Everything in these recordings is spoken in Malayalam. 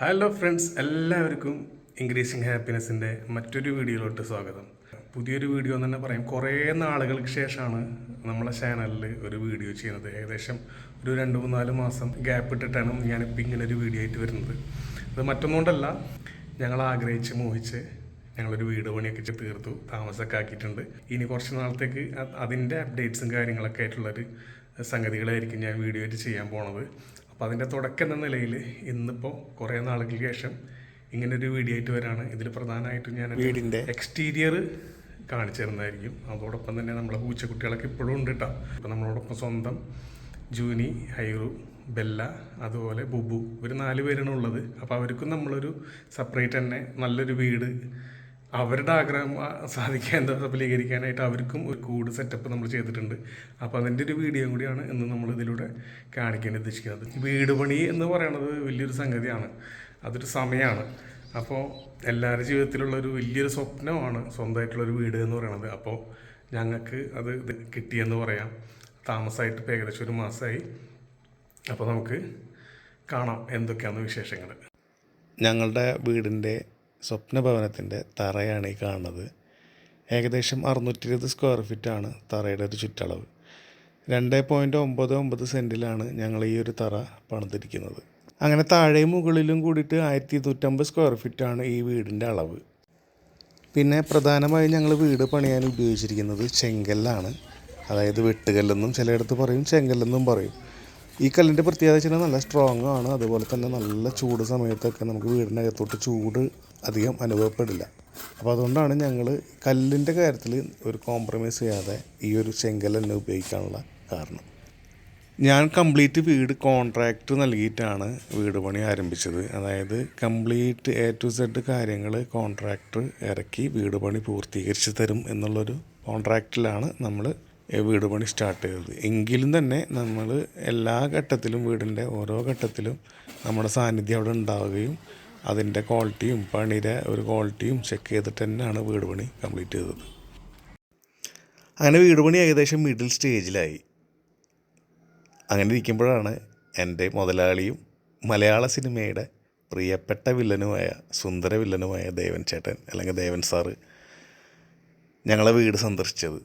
ഹലോ ഫ്രണ്ട്സ്, എല്ലാവർക്കും ഇൻക്രീസിങ് ഹാപ്പിനെസ്സിൻ്റെ മറ്റൊരു വീഡിയോയിലോട്ട് സ്വാഗതം. പുതിയൊരു വീഡിയോ എന്ന് തന്നെ പറയും. കുറേ നാളുകൾക്ക് ശേഷമാണ് നമ്മളെ ചാനലിൽ ഒരു വീഡിയോ ചെയ്യുന്നത്. ഏകദേശം ഒരു 2-3-4 മാസം ഗ്യാപ്പ് ഇട്ടിട്ടാണ് ഞാനിപ്പോൾ ഇങ്ങനെ ഒരു വീഡിയോ ആയിട്ട് വരുന്നത്. അത് മറ്റൊന്നുകൊണ്ടല്ല, ഞങ്ങൾ ആഗ്രഹിച്ച് മോഹിച്ച് ഞങ്ങളൊരു വീട് പണിയൊക്കെ തീർത്തു, താമസമൊക്കെ ആക്കിയിട്ടുണ്ട്. ഇനി കുറച്ച് നാളത്തേക്ക് അതിൻ്റെ അപ്ഡേറ്റ്സും കാര്യങ്ങളൊക്കെ ആയിട്ടുള്ളൊരു സംഗതികളായിരിക്കും ഞാൻ വീഡിയോ ആയിട്ട് ചെയ്യാൻ പോണത്. അപ്പോൾ അതിൻ്റെ തുടക്കം എന്ന നിലയിൽ ഇന്നിപ്പോൾ കുറേ നാളുകൾക്ക് ശേഷം ഇങ്ങനൊരു വീഡിയോ ആയിട്ട് വരാണ്. ഇതിൽ പ്രധാനമായിട്ടും ഞാൻ വീടിൻ്റെ എക്സ്റ്റീരിയർ കാണിച്ചു തരുന്നതായിരിക്കും. അതോടൊപ്പം തന്നെ നമ്മളെ പൂച്ചക്കുട്ടികളൊക്കെ ഇപ്പോഴും ഉണ്ട് കേട്ടോ. അപ്പോൾ നമ്മളോടൊപ്പം സ്വന്തം ജൂനി, ഹൈറു, ബെല്ല, അതുപോലെ ബുബു, ഇവർ 4 പേരാണ് ഉള്ളത്. അപ്പോൾ അവർക്കും നമ്മളൊരു സെപ്പറേറ്റ് തന്നെ നല്ലൊരു വീട്, അവരുടെ ആഗ്രഹം സഫലീകരിക്കാനായിട്ട് അവർക്കും ഒരു കൂട് സെറ്റപ്പ് നമ്മൾ ചെയ്തിട്ടുണ്ട്. അപ്പോൾ അതിൻ്റെ ഒരു വീഡിയോ കൂടിയാണ് ഇന്ന് നമ്മൾ ഇതിലൂടെ കാണിക്കാൻ ഉദ്ദേശിക്കുന്നത്. വീട് പണി എന്ന് പറയുന്നത് വലിയൊരു സംഗതിയാണ്, അതൊരു സമയമാണ്. അപ്പോൾ എല്ലാവരുടെ ജീവിതത്തിലുള്ളൊരു വലിയൊരു സ്വപ്നമാണ് സ്വന്തമായിട്ടുള്ളൊരു വീട് എന്ന് പറയുന്നത്. അപ്പോൾ ഞങ്ങൾക്ക് അത് കിട്ടിയെന്ന് പറയാം. താമസമായിട്ട് ഇപ്പോൾ ഏകദേശം 1 മാസമായി. അപ്പോൾ നമുക്ക് കാണാം എന്തൊക്കെയാണ് വിശേഷങ്ങൾ. ഞങ്ങളുടെ വീടിൻ്റെ സ്വപ്നഭവനത്തിൻ്റെ തറയാണ് ഈ കാണുന്നത്. ഏകദേശം 620 സ്ക്വയർ ഫീറ്റാണ് തറയുടെ ഒരു ചുറ്റളവ്. 2.99 സെൻറ്റിലാണ് ഞങ്ങൾ ഈ ഒരു തറ പണിതിരിക്കുന്നത്. അങ്ങനെ താഴെയും മുകളിലും കൂടിയിട്ട് 1250 സ്ക്വയർ ഫീറ്റാണ് ഈ വീടിൻ്റെ അളവ്. പിന്നെ പ്രധാനമായും ഞങ്ങൾ വീട് പണിയാൻ ഉപയോഗിച്ചിരിക്കുന്നത് ചെങ്കല്ലാണ്. അതായത് വെട്ടുകല്ലെന്നും ചിലയിടത്ത് പറയും, ചെങ്കല്ലെന്നും പറയും. ഈ കല്ലിൻ്റെ പ്രത്യേകത വെച്ചാൽ നല്ല സ്ട്രോങ് ആണ്. അതുപോലെ തന്നെ നല്ല ചൂട് സമയത്തൊക്കെ നമുക്ക് വീടിൻ്റെ അകത്തോട്ട് ചൂട് അധികം അനുഭവപ്പെടില്ല. അപ്പോൾ അതുകൊണ്ടാണ് ഞങ്ങൾ കല്ലിൻ്റെ കാര്യത്തിൽ ഒരു കോംപ്രമൈസ് ചെയ്യാതെ ഈ ഒരു ചെങ്കൽ തന്നെ ഉപയോഗിക്കാനുള്ള കാരണം. ഞാൻ കംപ്ലീറ്റ് വീട് കോൺട്രാക്റ്റ് നൽകിയിട്ടാണ് വീട് പണി ആരംഭിച്ചത്. അതായത് കംപ്ലീറ്റ് A to Z കാര്യങ്ങൾ കോൺട്രാക്ടർ ഇറക്കി വീട് പണി പൂർത്തീകരിച്ച് തരും എന്നുള്ളൊരു കോൺട്രാക്റ്റിലാണ് നമ്മൾ വീട് പണി സ്റ്റാർട്ട് ചെയ്തത്. എങ്കിലും തന്നെ നമ്മൾ എല്ലാ ഘട്ടത്തിലും, വീടിൻ്റെ ഓരോ ഘട്ടത്തിലും നമ്മുടെ സാന്നിധ്യം അവിടെ ഉണ്ടാവുകയും അതിൻ്റെ ക്വാളിറ്റിയും പണിയുടെ ഒരു ക്വാളിറ്റിയും ചെക്ക് ചെയ്തിട്ട് തന്നെയാണ് വീട് പണി കംപ്ലീറ്റ് ചെയ്തത്. അങ്ങനെ വീട് പണി ഏകദേശം മിഡിൽ സ്റ്റേജിലായി. അങ്ങനെ ഇരിക്കുമ്പോഴാണ് എൻ്റെ മുതലാളിയും മലയാള സിനിമയുടെ പ്രിയപ്പെട്ട വില്ലനുമായ, സുന്ദര വില്ലനുമായ ദേവൻ ചേട്ടൻ അല്ലെങ്കിൽ ദേവൻ സാറ് ഞങ്ങളെ വീട് സന്ദർശിച്ചത്.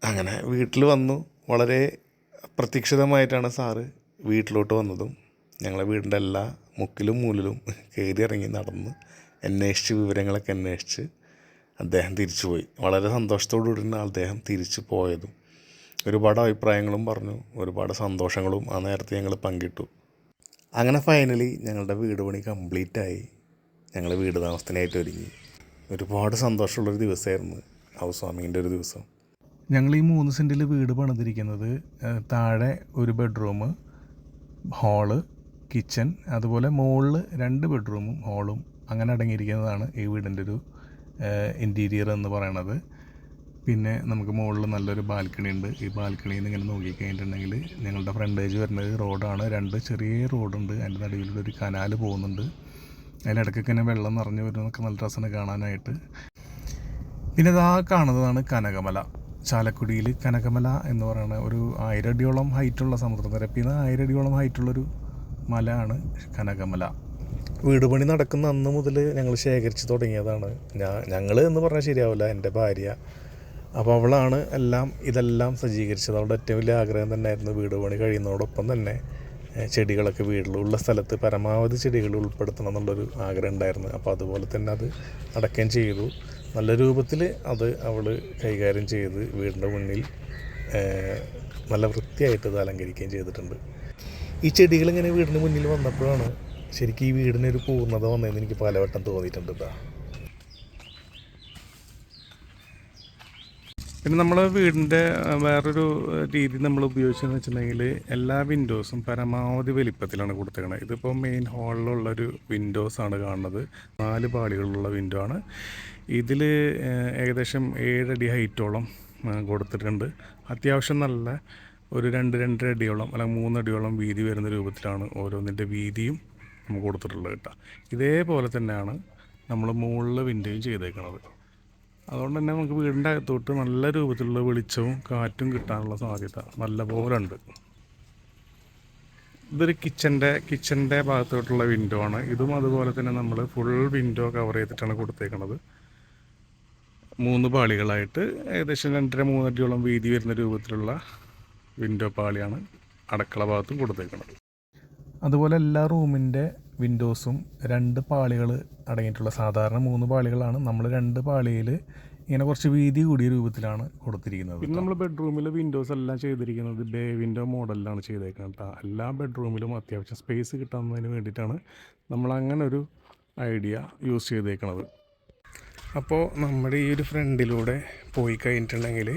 അങ്ങനെ വീട്ടിൽ വന്നു. വളരെ പ്രതീക്ഷിതമായിട്ടാണ് സാറ് വീട്ടിലോട്ട് വന്നതും. ഞങ്ങളെ വീടിൻ്റെ എല്ലാ മുക്കിലും മൂലിലും കയറി ഇറങ്ങി നടന്ന് അന്വേഷിച്ച്, വിവരങ്ങളൊക്കെ അന്വേഷിച്ച് അദ്ദേഹം തിരിച്ചുപോയി. വളരെ സന്തോഷത്തോടു കൂടിയാണ് അദ്ദേഹം തിരിച്ചു പോയതും. ഒരുപാട് അഭിപ്രായങ്ങളും പറഞ്ഞു, ഒരുപാട് സന്തോഷങ്ങളും ആ നേരത്തെ ഞങ്ങൾ പങ്കിട്ടു. അങ്ങനെ ഫൈനലി ഞങ്ങളുടെ വീട് പണി കംപ്ലീറ്റായി. ഞങ്ങൾ വീട് താമസത്തിനായിട്ട് ഒരുങ്ങി. ഒരുപാട് സന്തോഷമുള്ളൊരു ദിവസമായിരുന്നു ഹൗസ് വാമിങ്ങിൻ്റെ ഒരു ദിവസം. ഞങ്ങൾ ഈ 3 സെൻറ്റിൽ വീട് പണിതിരിക്കുന്നത്. താഴെ ഒരു ബെഡ്റൂം, ഹാള്, കിച്ചൺ, അതുപോലെ മുകളിൽ 2 ബെഡ്റൂമും ഹാളും അങ്ങനെ അടങ്ങിയിരിക്കുന്നതാണ് ഈ വീടിൻ്റെ ഒരു ഇൻറ്റീരിയർ എന്ന് പറയണത്. പിന്നെ നമുക്ക് മുകളിൽ നല്ലൊരു ബാൽക്കണി ഉണ്ട്. ഈ ബാൽക്കണിയിൽ നിന്ന് ഇങ്ങനെ നോക്കിക്കഴിഞ്ഞിട്ടുണ്ടെങ്കിൽ ഞങ്ങളുടെ ഫ്രണ്ടേജ് വരുന്നത് റോഡാണ്. 2 ചെറിയ റോഡുണ്ട്. അതിൻ്റെ നടുവിലൂടെ ഒരു കനാൽ പോകുന്നുണ്ട്. അതിലിടയ്ക്കൊക്കെ ഇങ്ങനെ വെള്ളം നിറഞ്ഞു വരുന്നതൊക്കെ നല്ല രസമാണ് കാണാനായിട്ട്. പിന്നെ ഇതാ കാണുന്നതാണ് കനകമല. ചാലക്കുടിയിൽ കനകമല എന്ന് പറയുന്ന ഒരു 1000 അടിയോളം ഹൈറ്റുള്ള, സമുദ്രനിരപ്പിൽ നിന്ന് 1000 അടിയോളം ഹൈറ്റുള്ളൊരു മലയാണ് കനകമല. വീട് പണി നടക്കുന്ന അന്ന് മുതൽ ഞങ്ങൾ ശേഖരിച്ച് തുടങ്ങിയതാണ്. ഞങ്ങൾ എന്ന് പറഞ്ഞാൽ ശരിയാവില്ല, എൻ്റെ ഭാര്യ. അപ്പോൾ അവളാണ് ഇതെല്ലാം സജ്ജീകരിച്ചത്. അവളുടെ ഏറ്റവും വലിയ ആഗ്രഹം തന്നെയായിരുന്നു വീട് പണി കഴിയുന്നതോടൊപ്പം തന്നെ ചെടികളൊക്കെ വീട്ടിലുള്ള സ്ഥലത്ത് പരമാവധി ചെടികൾ ഉൾപ്പെടുത്തണം എന്നുള്ളൊരു ആഗ്രഹം ഉണ്ടായിരുന്നു. അപ്പോൾ അതുപോലെ തന്നെ അത് നടക്കുകയും ചെയ്തു. നല്ല രൂപത്തിൽ അത് അവൾ കൈകാര്യം ചെയ്ത് വീടിൻ്റെ മുന്നിൽ നല്ല വൃത്തിയായിട്ട് ഇത് അലങ്കരിക്കുകയും ചെയ്തിട്ടുണ്ട്. ഈ ചെടികളിങ്ങനെ വീടിന് മുന്നിൽ വന്നപ്പോഴാണ് ശരിക്കും ഈ വീടിനൊരു പൂർണ്ണത വന്നതെന്ന് എനിക്ക് പലവട്ടം തോന്നിയിട്ടുണ്ട് കേട്ടോ. പിന്നെ നമ്മൾ വീടിൻ്റെ വേറൊരു രീതി നമ്മൾ ഉപയോഗിച്ചതെന്ന് വെച്ചിട്ടുണ്ടെങ്കിൽ എല്ലാ വിൻഡോസും പരമാവധി വലിപ്പത്തിലാണ് കൊടുത്തേക്കുന്നത്. ഇതിപ്പോൾ മെയിൻ ഹാളിലുള്ളൊരു വിൻഡോസാണ് കാണുന്നത്. 4 പാളികളുള്ള വിൻഡോ ആണ്. ഇതിൽ ഏകദേശം 7 അടി ഹൈറ്റോളം കൊടുത്തിട്ടുണ്ട്. അത്യാവശ്യം നല്ല ഒരു 2-2.5 അടിയോളം അല്ലെങ്കിൽ 3 അടിയോളം വീതി വരുന്ന രൂപത്തിലാണ് ഓരോന്നിൻ്റെ വീതിയും നമുക്ക് കൊടുത്തിട്ടുള്ളത് കേട്ടോ. ഇതേപോലെ തന്നെയാണ് നമ്മൾ മുകളിൽ വിൻഡോയും ചെയ്തേക്കുന്നത്. അതുകൊണ്ട് തന്നെ നമുക്ക് വീടിൻ്റെ അകത്തോട്ട് നല്ല രൂപത്തിലുള്ള വെളിച്ചവും കാറ്റും കിട്ടാനുള്ള സാധ്യത നല്ല പോലെ ഉണ്ട്. ഇതൊരു കിച്ചൻ്റെ ഭാഗത്തോട്ടുള്ള വിൻഡോ ആണ്. ഇതും അതുപോലെ തന്നെ നമ്മൾ ഫുൾ വിൻഡോ കവർ ചെയ്തിട്ടാണ് കൊടുത്തേക്കുന്നത്. 3 പാളികളായിട്ട് ഏകദേശം 2.5-3 അടിയോളം വീതി വരുന്ന രൂപത്തിലുള്ള വിൻഡോ പാളിയാണ് അടുക്കള ഭാഗത്തും കൊടുത്തേക്കുന്നത്. അതുപോലെ എല്ലാ റൂമിൻ്റെ വിൻഡോസും 2 പാളികൾ അടങ്ങിയിട്ടുള്ള, സാധാരണ 3 പാളികളാണ്, നമ്മൾ 2 പാളിയിൽ ഇങ്ങനെ കുറച്ച് വീതി കൂടിയ രൂപത്തിലാണ് കൊടുത്തിരിക്കുന്നത്. പിന്നെ നമ്മൾ ബെഡ്റൂമിലെ വിൻഡോസ് എല്ലാം ചെയ്തിരിക്കുന്നത് ബേ വിൻഡോ മോഡലിലാണ് ചെയ്തേക്കുന്നത് കേട്ടോ. എല്ലാ ബെഡ്റൂമിലും അത്യാവശ്യം സ്പേസ് കിട്ടുന്നതിന് വേണ്ടിയിട്ടാണ് നമ്മൾ അങ്ങനെ ഒരു ഐഡിയ യൂസ് ചെയ്തേക്കുന്നത്. അപ്പോൾ നമ്മുടെ ഈ ഒരു ഫ്രണ്ടിലൂടെ പോയി കഴിഞ്ഞിട്ടുണ്ടെങ്കിൽ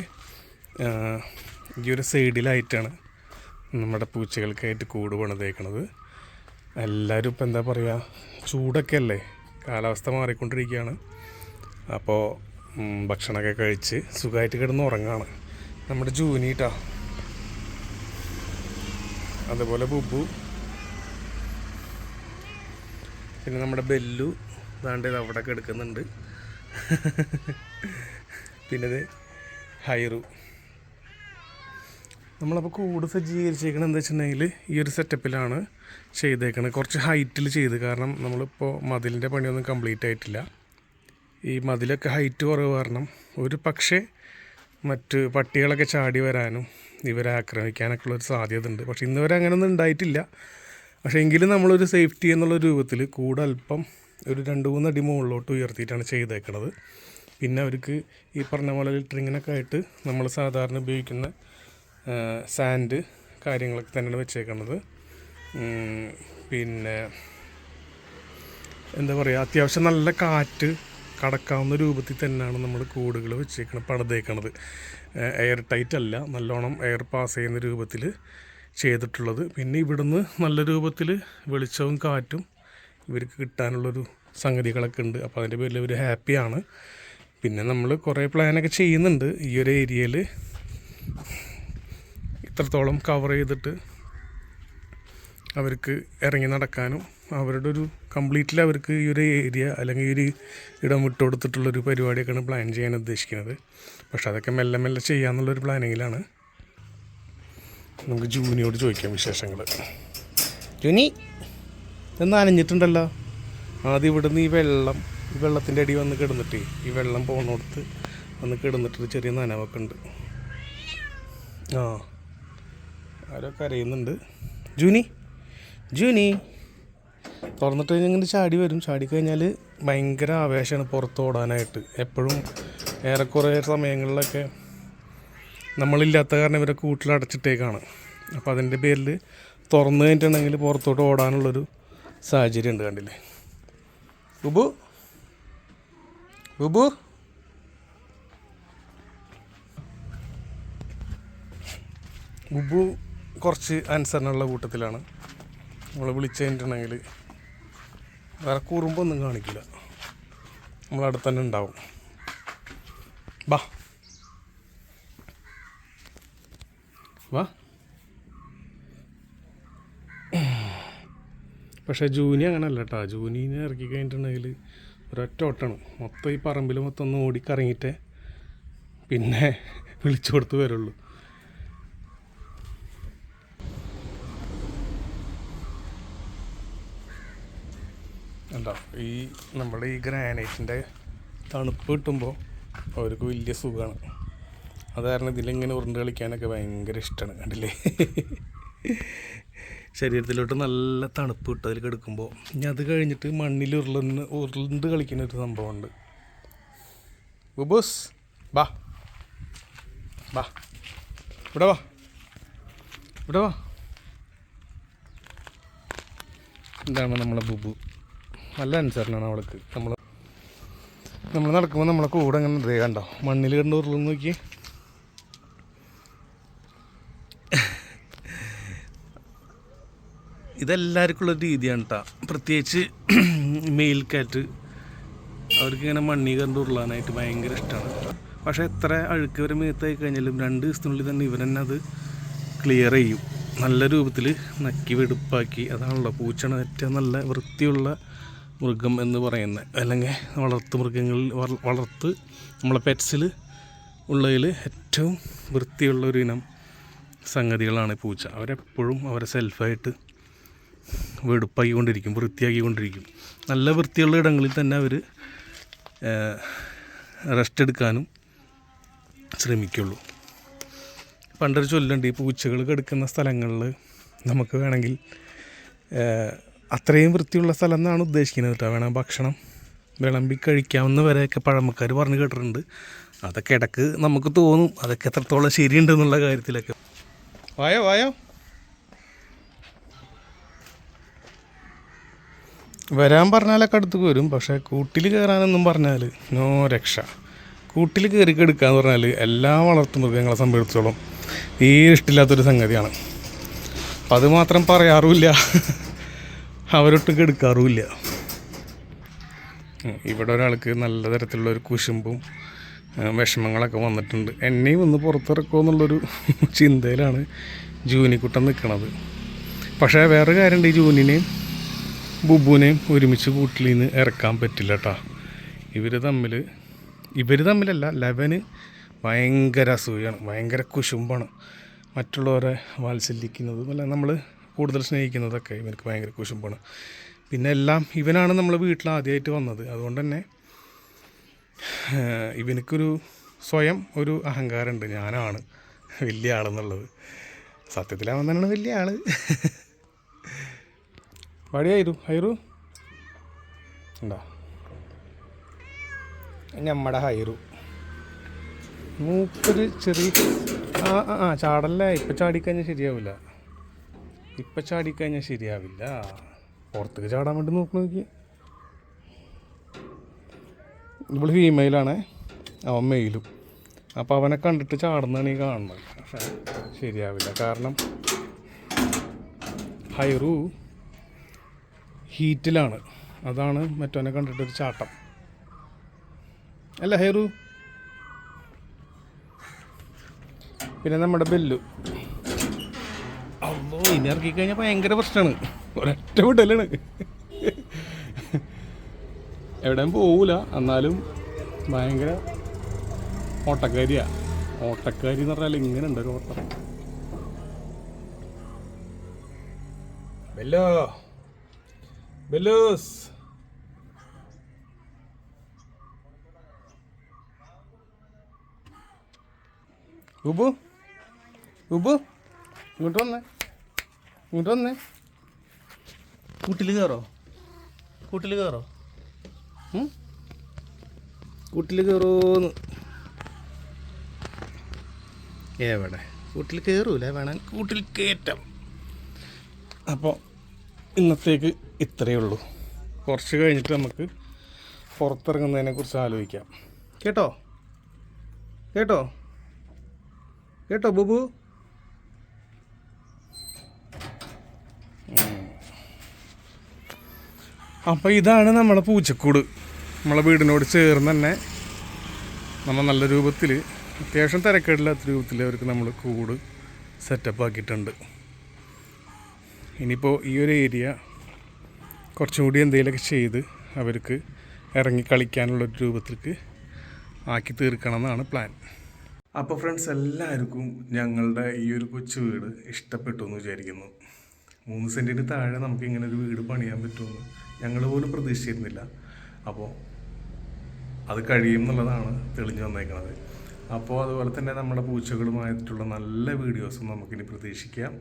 ഈ ഒരു സൈഡിലായിട്ടാണ് നമ്മുടെ പൂച്ചകൾക്കായിട്ട് കൂട് പണിതേക്കണത്. എല്ലാവരും ഇപ്പം എന്താ പറയുക, ചൂടൊക്കെ അല്ലേ, കാലാവസ്ഥ മാറിക്കൊണ്ടിരിക്കുകയാണ്. അപ്പോൾ ഭക്ഷണമൊക്കെ കഴിച്ച് സുഖമായിട്ട് കിടന്ന് ഉറങ്ങാണ് നമ്മുടെ ജൂനിട്ടാ. അതുപോലെ ബുബു, പിന്നെ നമ്മുടെ ബെല്ലു ദാണ്ടത് അവിടെ കിടക്കുന്നുണ്ട്. പിന്നെ ഹൈറു. നമ്മളപ്പോൾ കൂട് സജ്ജീകരിച്ചേക്കണം എന്താ വെച്ചിട്ടുണ്ടെങ്കിൽ ഈ ഒരു സെറ്റപ്പിലാണ് ചെയ്തേക്കണത്. കുറച്ച് ഹൈറ്റിൽ ചെയ്ത്, കാരണം നമ്മളിപ്പോൾ മതിലിൻ്റെ പണിയൊന്നും കംപ്ലീറ്റ് ആയിട്ടില്ല. ഈ മതിലൊക്കെ ഹൈറ്റ് കുറവ് കാരണം ഒരു പക്ഷേ മറ്റ് പട്ടികളൊക്കെ ചാടി വരാനും ഇവരെ ആക്രമിക്കാനൊക്കെ ഉള്ളൊരു സാധ്യത ഉണ്ട്. പക്ഷേ ഇന്ന് വരെ അങ്ങനെയൊന്നും ഉണ്ടായിട്ടില്ല. പക്ഷേ എങ്കിലും നമ്മളൊരു സേഫ്റ്റി എന്നുള്ള രൂപത്തിൽ കൂട് അല്പം ഒരു 2-3 അടി മുകളിലോട്ട് ഉയർത്തിയിട്ടാണ് ചെയ്തേക്കണത്. പിന്നെ അവർക്ക് ഈ പറഞ്ഞ പോലെ ലിറ്ററിങ്ങിനൊക്കെ ആയിട്ട് നമ്മൾ സാധാരണ ഉപയോഗിക്കുന്ന സാൻഡ് കാര്യങ്ങളൊക്കെ തന്നെയാണ് വെച്ചേക്കുന്നത്. പിന്നെ എന്താ പറയുക, അത്യാവശ്യം നല്ല കാറ്റ് കടക്കാവുന്ന രൂപത്തിൽ തന്നെയാണ് നമ്മൾ കൂടുകൾ വെച്ചേക്കണം, പണിതേക്കണത്. എയർ ടൈറ്റ് അല്ല, നല്ലോണം എയർ പാസ് ചെയ്യുന്ന രൂപത്തിൽ ചെയ്തിട്ടുള്ളത്. പിന്നെ ഇവിടുന്ന് നല്ല രൂപത്തിൽ വെളിച്ചവും കാറ്റും ഇവർക്ക് കിട്ടാനുള്ളൊരു സംഗതികളൊക്കെ ഉണ്ട്. അപ്പോൾ അതിൻ്റെ പേരിൽ ഇവർ ഹാപ്പിയാണ്. പിന്നെ നമ്മൾ കുറേ പ്ലാനൊക്കെ ചെയ്യുന്നുണ്ട് ഈ ഒരു ഏരിയയിൽ ഇത്രത്തോളം കവർ ചെയ്തിട്ട് അവർക്ക് ഇറങ്ങി നടക്കാനും അവരുടെ ഒരു കംപ്ലീറ്റ്ലി അവർക്ക് ഈ ഒരു ഏരിയ അല്ലെങ്കിൽ ഈ ഒരു ഇടം വിട്ടു കൊടുത്തിട്ടുള്ളൊരു പരിപാടിയൊക്കെയാണ് പ്ലാൻ ചെയ്യാൻ ഉദ്ദേശിക്കുന്നത്. പക്ഷെ അതൊക്കെ മെല്ലെ മെല്ലെ ചെയ്യാമെന്നുള്ളൊരു പ്ലാനിങ്ങിലാണ്. നമുക്ക് ജൂനിയോട് ചോദിക്കാം വിശേഷങ്ങൾ. ജൂനി എന്ന് നനഞ്ഞിട്ടുണ്ടല്ലോ. ആദ്യം ഇവിടുന്ന് ഈ വെള്ളത്തിൻ്റെ അടി വന്ന് കിടന്നിട്ട് ഈ വെള്ളം പോകുന്നിടത്ത് വന്ന് കിടന്നിട്ട് ചെറിയ നനവൊക്കെ ഉണ്ട്. ആരൊക്കെ അറിയുന്നുണ്ട്. ജൂനി തുറന്നിട്ട് കഴിഞ്ഞാൽ ഇങ്ങനെ ചാടി വരും. ചാടിക്കഴിഞ്ഞാൽ ഭയങ്കര ആവേശമാണ് പുറത്ത് ഓടാനായിട്ട്. എപ്പോഴും ഏറെക്കുറെ സമയങ്ങളിലൊക്കെ നമ്മളില്ലാത്ത കാരണം ഇവരെ കൂട്ടിലടച്ചിട്ടേക്കാണ്. അപ്പോൾ അതിൻ്റെ പേരിൽ തുറന്നു കഴിഞ്ഞിട്ടുണ്ടെങ്കിൽ പുറത്തോട്ട് ഓടാനുള്ളൊരു സാഹചര്യം ഉണ്ട്. കണ്ടില്ലേ ബുബു കുറച്ച് അനുസരണമുള്ള കൂട്ടത്തിലാണ്. നമ്മൾ വിളിച്ചു കഴിഞ്ഞിട്ടുണ്ടെങ്കിൽ വേറെ കുറുമ്പൊന്നും കാണിക്കില്ല, നമ്മളടുത്ത് തന്നെ ഉണ്ടാവും. വാ പക്ഷേ ജൂനി അങ്ങനെയല്ല കേട്ടോ. ജൂനീനെ ഇറക്കി കഴിഞ്ഞിട്ടുണ്ടെങ്കിൽ ഒരൊറ്റ ഓട്ടമാണ്. മൊത്തം ഈ പറമ്പിൽ മൊത്തം ഒന്ന് ഓടിക്കറങ്ങിയിട്ടേ പിന്നെ വിളിച്ചു കൊടുത്ത് വരുള്ളൂ. എന്താ ഈ നമ്മുടെ ഈ ഗ്രാനൈറ്റിൻ്റെ തണുപ്പ് കിട്ടുമ്പോൾ അവർക്ക് വലിയ സുഖമാണ്. അത് കാരണം ഇതിലിങ്ങനെ ഉരുണ്ട് കളിക്കാനൊക്കെ ഭയങ്കര ഇഷ്ടമാണ്. കണ്ടില്ലേ, ശരീരത്തിലോട്ട് നല്ല തണുപ്പ് കിട്ടും അതിൽ കിടക്കുമ്പോൾ. ഇനി അത് കഴിഞ്ഞിട്ട് മണ്ണിൽ ഉരുണ്ട് കളിക്കുന്ന ഒരു സംഭവമുണ്ട്. ബുബൂസ് ബാ ഇവിടെ വാ. എന്താണ് നമ്മളെ ബുബു, നല്ല അനുസരണമാണ് അവൾക്ക്. നമ്മൾ നടക്കുമ്പോൾ നമ്മളെ കൂടെ അങ്ങനെ ഇതേ കണ്ടോ, മണ്ണിൽ കണ്ട് ഉരുളെന്ന് നോക്കി. ഇതെല്ലാവർക്കും ഉള്ളൊരു രീതിയാണ് കേട്ടോ. പ്രത്യേകിച്ച് മെയിൽ കാറ്റ്, അവർക്കിങ്ങനെ മണ്ണി കണ്ട് ഉരുളാനായിട്ട് ഭയങ്കര ഇഷ്ടമാണ്. പക്ഷേ എത്ര അഴുക്ക് വരെ മേത്തായി കഴിഞ്ഞാലും 2 ദിവസത്തിനുള്ളിൽ തന്നെ ഇവർ തന്നെ അത് ക്ലിയർ ചെയ്യും. നല്ല രൂപത്തിൽ നക്കി വെടുപ്പാക്കി. അതാണല്ലോ പൂച്ചയാണ് ഏറ്റവും നല്ല വൃത്തിയുള്ള മൃഗം എന്ന് പറയുന്നത്. അല്ലെങ്കിൽ വളർത്ത് നമ്മളെ പെറ്റ്സിൽ ഉള്ളതിൽ ഏറ്റവും വൃത്തിയുള്ളൊരു ഇനം സംഗതികളാണ് പൂച്ച. അവരെപ്പോഴും അവരെ സെൽഫായിട്ട് വെടുപ്പാക്കിക്കൊണ്ടിരിക്കും, വൃത്തിയാക്കിക്കൊണ്ടിരിക്കും. നല്ല വൃത്തിയുള്ള ഇടങ്ങളിൽ തന്നെ അവർ റെസ്റ്റ് എടുക്കാനും ശ്രമിക്കുള്ളൂ. പണ്ടൊരു ചൊല്ലുണ്ട്, ഈ പൂച്ചകൾ കിടക്കുന്ന സ്ഥലങ്ങളിൽ നമുക്ക് വേണമെങ്കിൽ അത്രയും വൃത്തിയുള്ള സ്ഥലം എന്നാണ് ഉദ്ദേശിക്കുന്നത് കേട്ടോ, വേണം ഭക്ഷണം വിളമ്പി കഴിക്കാവുന്ന വരെയൊക്കെ പഴമക്കാർ പറഞ്ഞ് കേട്ടിട്ടുണ്ട്. അതൊക്കെ ഇടയ്ക്ക് നമുക്ക് തോന്നും അതൊക്കെ എത്രത്തോളം ശരിയുണ്ടെന്നുള്ള കാര്യത്തിലൊക്കെ. വായോ വായോ, വരാൻ പറഞ്ഞാലൊക്കെ അടുത്ത് വരും. പക്ഷേ കൂട്ടിൽ കയറാനൊന്നും പറഞ്ഞാൽ നോ രക്ഷ. കൂട്ടിൽ കയറി കെടുക്കുക എന്ന് പറഞ്ഞാൽ എല്ലാ വളർത്തുമൃഗങ്ങളെ സംബന്ധിച്ചിടത്തോളം ഈ ഇഷ്ടമില്ലാത്തൊരു സംഗതിയാണ്. അപ്പം അത് മാത്രം പറയാറുമില്ല, അവരൊട്ടും കെടുക്കാറുമില്ല. ഇവിടെ ഒരാൾക്ക് നല്ല തരത്തിലുള്ള ഒരു കുശുമ്പും വിഷമങ്ങളൊക്കെ വന്നിട്ടുണ്ട്. എന്നെയും ഒന്ന് പുറത്തിറക്കുമോ എന്നുള്ളൊരു ചിന്തയിലാണ് ജൂനിക്കുട്ടൻ നിൽക്കണത്. പക്ഷേ വേറെ കാര്യമുണ്ട്, ഈ ജൂനിനെയും ബുബുവിനെയും ഒരുമിച്ച് കൂട്ടിൽ നിന്ന് ഇറക്കാൻ പറ്റില്ല കേട്ടോ. ഇവർ തമ്മിലല്ല, ലെവന് ഭയങ്കര അസൂയാണ്, ഭയങ്കര കുശുമ്പാണ്. മറ്റുള്ളവരെ വാത്സല്യിക്കുന്നതും അല്ല നമ്മൾ കൂടുതൽ സ്നേഹിക്കുന്നതൊക്കെ ഇവർക്ക് ഭയങ്കര കുശുമ്പാണ്. പിന്നെ എല്ലാം ഇവനാണ് നമ്മൾ വീട്ടിൽ ആദ്യമായിട്ട് വന്നത്. അതുകൊണ്ട് തന്നെ ഇവനക്കൊരു സ്വയം ഒരു അഹങ്കാരമുണ്ട്, ഞാനാണ് വലിയ ആളെന്നുള്ളത്. സത്യത്തിലാവൻ തന്നെയാണ് വലിയ ആൾ. വടിയായിരു ഹൈറു ഉണ്ടാ, നമ്മുടെ ഹൈറു മൂപ്പൊരു ചെറിയ ചാടല്ലേ. ഇപ്പം ചാടിക്കഴിഞ്ഞാൽ ശരിയാവില്ല. പുറത്തേക്ക് ചാടാൻ വേണ്ടി നോക്കി. ഇവിടെ ഫീമെയിലാണേ, അവൻ മെയിലും. അപ്പോൾ അവനെ കണ്ടിട്ട് ചാടുന്നതാണ് ഈ കാണുന്നത്. പക്ഷേ ശരിയാവില്ല, കാരണം ഹൈറു ഹീറ്റിലാണ്. അതാണ് മറ്റവനെ കണ്ടിട്ടൊരു ചാട്ടം അല്ല ഹൈറു. പിന്നെ നമ്മുടെ ബെല്ലു, അല്ലോ ഇനി ഇറക്കിക്കഴിഞ്ഞാൽ ഭയങ്കര പ്രശ്നമാണ്, ഒരൊറ്റ വിടലാണ്. എവിടെയും പോവില്ല, എന്നാലും ഭയങ്കര ഓട്ടക്കാരിയാണ്. ഓട്ടക്കാരി എന്ന് പറഞ്ഞാൽ ഇങ്ങനെ ഉണ്ട് ഒരു ഓട്ടം. ബെല്ലോ ബെല്ലൂസ്, ഉബു ഉബു ഇങ്ങോട്ട് വന്നേ. കൂട്ടിൽ കയറോന്ന്. എവിടെ കൂട്ടിൽ കയറൂല, വേണം കൂട്ടിൽ കയറ്റം. അപ്പോൾ ഇന്നത്തേക്ക് ഇത്രയേ ഉള്ളൂ. കുറച്ച് കഴിഞ്ഞിട്ട് നമുക്ക് പുറത്തിറങ്ങുന്നതിനെ കുറിച്ച് ആലോചിക്കാം. കേട്ടോ ബുബു. അപ്പോൾ ഇതാണ് നമ്മളെ പൂച്ചക്കൂട്. നമ്മളെ വീടിനോട് ചേർന്ന് തന്നെ നമ്മൾ നല്ല രൂപത്തിൽ, അത്യാവശ്യം തിരക്കേടില്ലാത്ത രൂപത്തിൽ അവർക്ക് നമ്മൾ കൂട് സെറ്റപ്പ് ആക്കിയിട്ടുണ്ട്. ഇനിയിപ്പോൾ ഈ ഒരു ഏരിയ കുറച്ചും കൂടി എന്തെങ്കിലുമൊക്കെ ചെയ്ത് അവർക്ക് ഇറങ്ങി കളിക്കാനുള്ളൊരു രൂപത്തിലേക്ക് ആക്കി തീർക്കണം എന്നാണ് പ്ലാൻ. അപ്പോൾ ഫ്രണ്ട്സ്, എല്ലാവർക്കും ഞങ്ങളുടെ ഈ ഒരു കൊച്ചു വീട് ഇഷ്ടപ്പെട്ടു എന്ന് വിചാരിക്കുന്നു. 3 സെൻറ്റിന് താഴെ നമുക്ക് ഇങ്ങനെ ഒരു വീട് പണിയാൻ പറ്റുമെന്ന് ഞങ്ങൾ പോലും പ്രതീക്ഷിച്ചിരുന്നില്ല. അപ്പോൾ അത് കഴിയും എന്നുള്ളതാണ് തെളിഞ്ഞു വന്നേക്കുന്നത്. അപ്പോൾ അതുപോലെ തന്നെ നമ്മുടെ പൂച്ചകളുമായിട്ടുള്ള നല്ല വീഡിയോസും നമുക്കിനി പ്രതീക്ഷിക്കാം.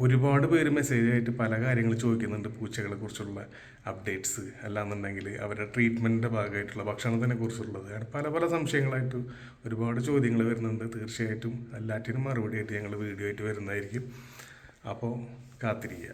ഒരുപാട് പേര് മെസ്സേജായിട്ട് പല കാര്യങ്ങൾ ചോദിക്കുന്നുണ്ട്, പൂച്ചകളെ കുറിച്ചുള്ള അപ്ഡേറ്റ്സ്, അല്ലാന്നുണ്ടെങ്കിൽ അവരുടെ ട്രീറ്റ്മെൻറ്റിൻ്റെ ഭാഗമായിട്ടുള്ള ഭക്ഷണത്തിനെ കുറിച്ചുള്ളത്, പല സംശയങ്ങളായിട്ട് ഒരുപാട് ചോദ്യങ്ങൾ വരുന്നുണ്ട്. തീർച്ചയായിട്ടും എല്ലാറ്റിനും മറുപടിയായിട്ട് ഞങ്ങൾ വീഡിയോ ആയിട്ട് വരുന്നതായിരിക്കും. അപ്പോൾ കാത്തിരിക്കുക.